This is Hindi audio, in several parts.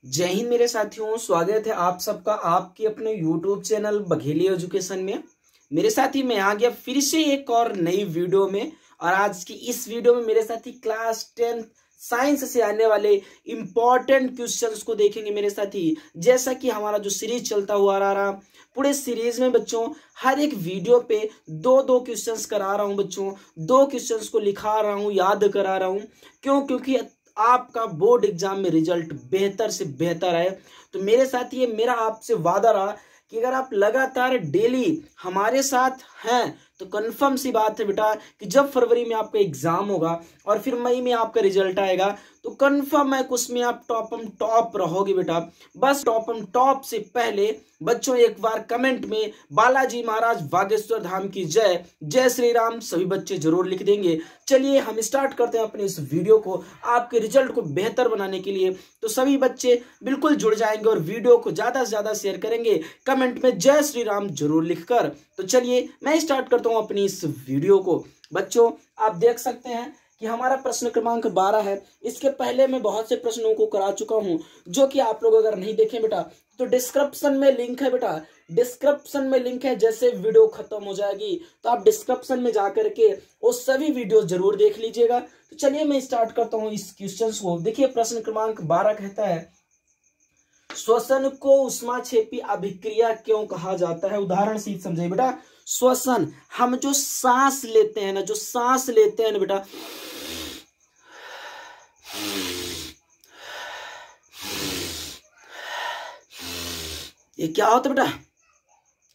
जय हिंद मेरे साथियों, स्वागत है आप सबका आपके अपने YouTube चैनल बघेली एजुकेशन में। मेरे साथी मैं आ गया फिर से एक और नई वीडियो में। और आज की इस वीडियो में मेरे साथी क्लास 10 साइंस से आने वाले इंपॉर्टेंट क्वेश्चंस को देखेंगे मेरे साथी। जैसा कि हमारा जो सीरीज चलता हुआ आ रहा, पूरे सीरीज में बच्चों हर एक वीडियो पे दो दो क्वेश्चंस करा रहा हूं बच्चों। दो क्वेश्चंस को लिखा रहा हूं, याद करा रहा हूं। क्योंकि आपका बोर्ड एग्जाम में रिजल्ट बेहतर से बेहतर है। तो मेरे साथ ये मेरा आपसे वादा रहा कि अगर आप लगातार डेली हमारे साथ हैं तो कंफर्म सी बात है बेटा कि जब फरवरी में आपका एग्जाम होगा और फिर मई में आपका रिजल्ट आएगा तो कंफर्म है उसमें आप टॉप रहोगे बेटा। बस टॉप से पहले बच्चों एक बार कमेंट में बालाजी महाराज बागेश्वर धाम की जय, जय श्री राम सभी बच्चे जरूर लिख देंगे। चलिए हम स्टार्ट करते हैं अपने इस वीडियो को आपके रिजल्ट को बेहतर बनाने के लिए। तो सभी बच्चे बिल्कुल जुड़ जाएंगे और वीडियो को ज्यादा से ज्यादा शेयर करेंगे, कमेंट में जय श्री राम जरूर लिखकर। तो चलिए मैं स्टार्ट करता हूं अपनी इस वीडियो को। बच्चों आप देख सकते हैं कि हमारा प्रश्न क्रमांक 12 है। इसके पहले मैं बहुत से प्रश्नों को करा चुका हूं जो कि आप लोग अगर नहीं देखें बेटा तो डिस्क्रिप्शन में लिंक है बेटा, डिस्क्रिप्शन में लिंक है। जैसे वीडियो खत्म हो जाएगी तो आप डिस्क्रिप्शन में जाकर के वो सभी वीडियो जरूर देख लीजिएगा। तो चलिए मैं स्टार्ट करता हूं इस क्वेश्चन को। देखिए प्रश्न क्रमांक 12 कहता है श्वसन को ऊष्माक्षेपी अभिक्रिया क्यों कहा जाता है। उदाहरण से समझिए बेटा। श्वसन हम जो सांस लेते हैं ना, जो सांस लेते हैं ना बेटा, ये क्या होता है बेटा,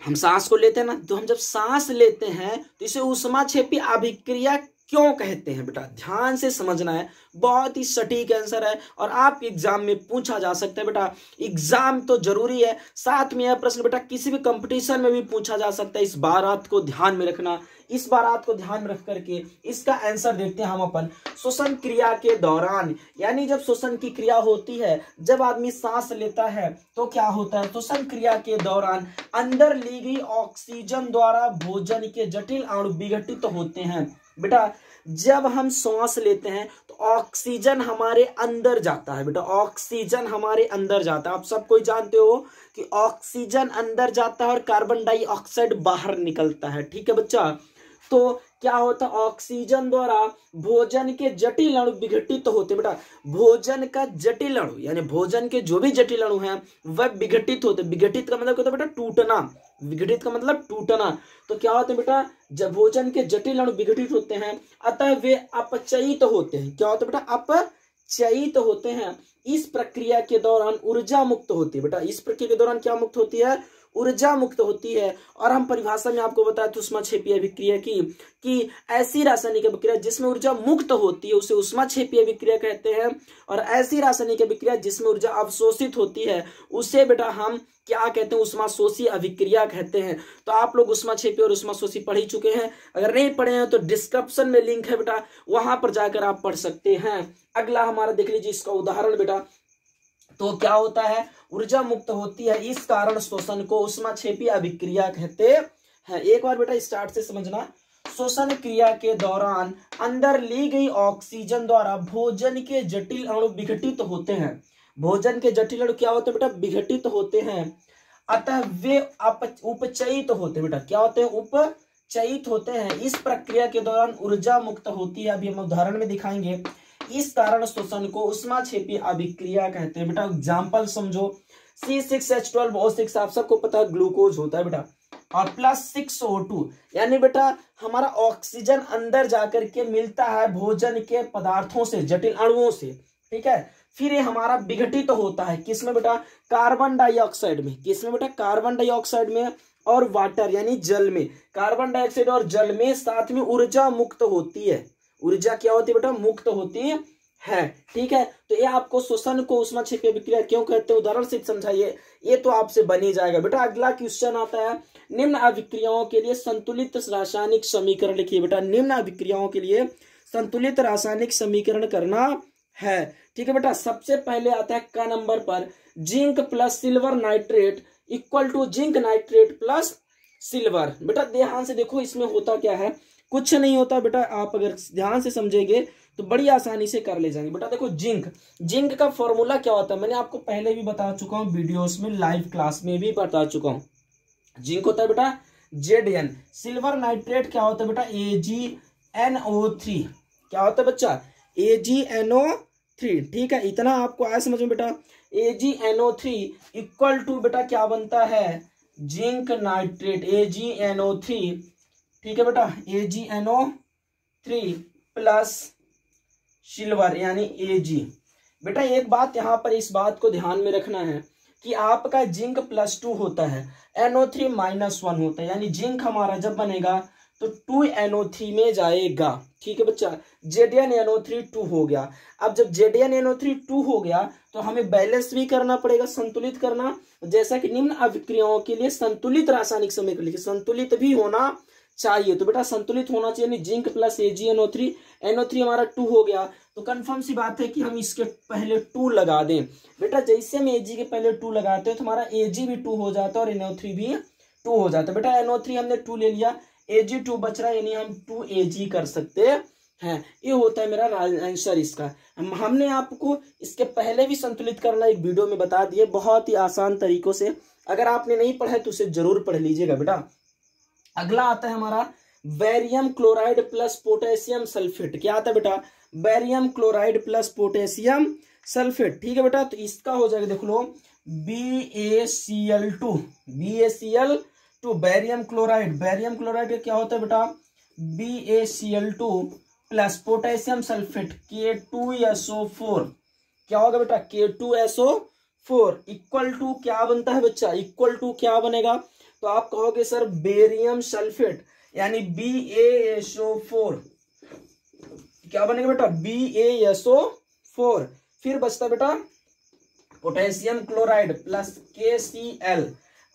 हम सांस को लेते हैं ना, तो हम जब सांस लेते हैं तो इसे ऊष्माक्षेपी अभिक्रिया क्यों कहते हैं बेटा। ध्यान से समझना है, बहुत ही सटीक आंसर है और आप एग्जाम में पूछा जा सकता है बेटा। एग्जाम तो जरूरी है, साथ में यह प्रश्न बेटा किसी भी कंपटीशन में भी पूछा जा सकता है। इस बात को ध्यान में रखना, इस बात को ध्यान में रख करके इसका आंसर देखते हैं हम अपन। श्वसन क्रिया के दौरान, यानी जब श्वसन की क्रिया होती है, जब आदमी सांस लेता है तो क्या होता है, श्वसन क्रिया के दौरान अंदर ली गई ऑक्सीजन द्वारा भोजन के जटिल अणु विघटित होते हैं बेटा। जब हम सांस लेते हैं तो ऑक्सीजन हमारे अंदर जाता है बेटा, ऑक्सीजन हमारे अंदर जाता है। आप सब कोई जानते हो कि ऑक्सीजन अंदर जाता है और कार्बन डाइऑक्साइड बाहर निकलता है, ठीक है बच्चा। तो क्या होता है, ऑक्सीजन द्वारा भोजन के जटिल अणु विघटित होते बेटा। भोजन का जटिल अणु यानी भोजन के जो भी जटिल अणु हैं वह विघटित होते। विघटित का मतलब क्या होता है बेटा, टूटना। विघटित का मतलब टूटना। तो क्या होता है बेटा, जब भोजन के जटिल अणु विघटित होते हैं अतः वे अपचयित होते हैं। क्या होता है बेटा, अपचयित होते हैं। इस प्रक्रिया के दौरान ऊर्जा मुक्त होती है बेटा। इस प्रक्रिया के दौरान क्या मुक्त होती है, ऊर्जा मुक्त होती है। और हम परिभाषा में आपको बताया था ऊष्माक्षेपी अभिक्रिया की कि ऐसी रासायनिक अभिक्रिया जिसमें ऊर्जा मुक्त होती है उसे ऊष्माक्षेपी अभिक्रिया कहते हैं। और ऐसी रासायनिक अभिक्रिया जिसमें ऊर्जा अवशोषित होती है उसे बेटा हम क्या कहते हैं, ऊष्माशोषी अभिक्रिया कहते हैं। तो आप लोग ऊष्माक्षेपी और ऊष्माशोषी पढ़ ही चुके हैं। अगर नहीं पढ़े हैं तो डिस्क्रिप्शन में लिंक है बेटा, वहां पर जाकर आप पढ़ सकते हैं। अगला हमारा देख लीजिए इसका उदाहरण बेटा। तो क्या होता है, ऊर्जा मुक्त होती है, इस कारण श्वसन को ऊष्माक्षेपी अभिक्रिया कहते हैं। एक बार बेटा स्टार्ट से समझना। श्वसन क्रिया के दौरान अंदर ली गई ऑक्सीजन द्वारा भोजन के जटिल अणु विघटित होते हैं। भोजन के जटिल अणु क्या होते हैं बेटा, विघटित होते हैं। अतः वे उपचयित होते हैं बेटा। क्या होते हैं, उपचयित होते हैं। इस प्रक्रिया के दौरान ऊर्जा मुक्त होती है। अभी हम उदाहरण में दिखाएंगे। इस कारण श्वसन को ऊष्माक्षेपी अभिक्रिया कहते हैं बेटा। एग्जाम्पल समझो, C6H12O6 आप सबको पता है ग्लूकोज होता है बेटा, और प्लस 6O2 यानी बेटा हमारा ऑक्सीजन अंदर जाकर के मिलता है भोजन के पदार्थों से, जटिल अणुओं से, ठीक है। फिर ये हमारा विघटित होता है किसमें बेटा, कार्बन डाइऑक्साइड में। किसमें बेटा, कार्बन डाइऑक्साइड में और वाटर यानी जल में। कार्बन डाइऑक्साइड और जल में, साथ में ऊर्जा मुक्त होती है। ऊर्जा क्या होती है बेटा, मुक्त होती है, ठीक है। तो ये आपको श्वसन को ऊष्माक्षेपी अभिक्रिया क्यों कहते हैं उदाहरण से समझाइए, ये तो आपसे बन ही जाएगा बेटा। अगला क्वेश्चन आता है, निम्न अभिक्रियाओं के लिए संतुलित रासायनिक समीकरण लिखिए बेटा। निम्न अभिक्रियाओं के लिए संतुलित रासायनिक समीकरण करना है, ठीक है बेटा। सबसे पहले आता है क नंबर पर, zinc plus silver nitrate equal to zinc nitrate plus silver. बेटा ध्यान से देखो इसमें होता क्या है, कुछ नहीं होता बेटा। आप अगर ध्यान से समझेंगे तो बड़ी आसानी से कर ले जाएंगे। बेटा देखो जिंक का फॉर्मूला क्या होता है, मैंने आपको पहले भी बता चुका हूँ, वीडियोस में लाइव क्लास में भी बता चुका हूँ। जिंक होता है बेटा Zn। सिल्वर नाइट्रेट क्या होता है बेटा AgNO3। क्या होता है बच्चा AgNO3। ठीक है, इतना आपको आया समझ में बेटा। AgNO3 इक्वल टू बेटा क्या बनता है जिंक नाइट्रेट AgNO3। ठीक है बेटा AgNO3 प्लस सिल्वर यानी Ag। बेटा एक बात यहाँ पर इस बात को ध्यान में रखना है कि आपका जिंक +2 होता है, NO3 -1 होता है, यानी जिंक हमारा जब बनेगा तो 2NO3 में जाएगा। ठीक है बच्चा, ZnNO3 2 हो गया। अब जब ZnNO3 2 हो गया तो हमें बैलेंस भी करना पड़ेगा, संतुलित करना, जैसा कि निम्न अभिक्रियाओं के लिए संतुलित रासायनिक समीकरण लिखे, संतुलित भी होना चाहिए। तो बेटा संतुलित होना चाहिए, जिंक प्लस AgNO3, NO3 हमारा 2 हो गया, तो कंफर्म सी बात है कि हम इसके पहले 2 लगा दें। बेटा जैसे हम Ag के पहले 2 लगाते हैं तो हमारा Ag भी 2 हो जाता है और NO3 भी 2 हो जाता है। बेटा NO3 हमने 2 ले लिया, Ag 2 बच रहा है, यानी हम 2Ag कर सकते हैं। ये होता है मेरा आंसर इसका। हमने आपको इसके पहले भी संतुलित करना एक वीडियो में बता दिए बहुत ही आसान तरीकों से, अगर आपने नहीं पढ़ा है तो उसे जरूर पढ़ लीजिएगा बेटा। अगला आता है हमारा barium chloride plus potassium sulphate. क्या आता है बेटा barium chloride plus potassium sulphate. ठीक है बेटा, तो इसका हो जाएगा देख लो BaCl2 बेरियम क्लोराइड क्या होता है बेटा BaCl2 plus potassium sulphate K2SO4। क्या होगा बेटा K2SO4 इक्वल टू क्या बनता है बच्चा, इक्वल टू क्या बनेगा, तो आप कहोगे सर बेरियम सल्फेट यानी BaSO4। क्या बनेगा बेटा BaSO4। फिर बचता बेटा पोटेशियम क्लोराइड प्लस KCl।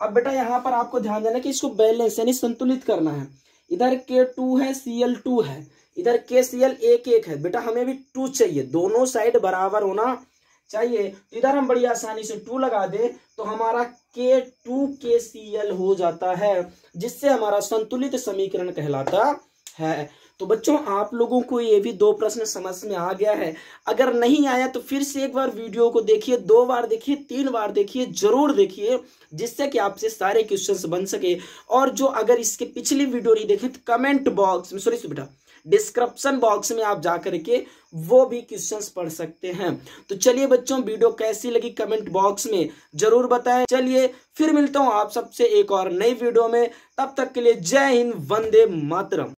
अब बेटा यहां पर आपको ध्यान देना कि इसको बैलेंस यानी संतुलित करना है। इधर K2 है Cl2 है, इधर KCl 1 है। बेटा हमें भी 2 चाहिए, दोनों साइड बराबर होना चाहिए। तो इधर हम बड़ी आसानी से 2 लगा दे तो हमारा K2KCl हो जाता है, जिससे हमारा संतुलित समीकरण कहलाता है। तो बच्चों आप लोगों को ये भी 2 प्रश्न समझ में आ गया है। अगर नहीं आया तो फिर से एक बार वीडियो को देखिए, 2 बार देखिए, 3 बार देखिए, जरूर देखिए, जिससे कि आपसे सारे क्वेश्चंस बन सके। और जो अगर इसके पिछली वीडियो नहीं देखे तो कमेंट बॉक्स में सॉरी बेटा डिस्क्रिप्शन बॉक्स में आप जाकर के वो भी क्वेश्चंस पढ़ सकते हैं। तो चलिए बच्चों वीडियो कैसी लगी कमेंट बॉक्स में जरूर बताएं। चलिए फिर मिलता हूं आप सबसे एक और नई वीडियो में, तब तक के लिए जय हिंद, वंदे मातरम।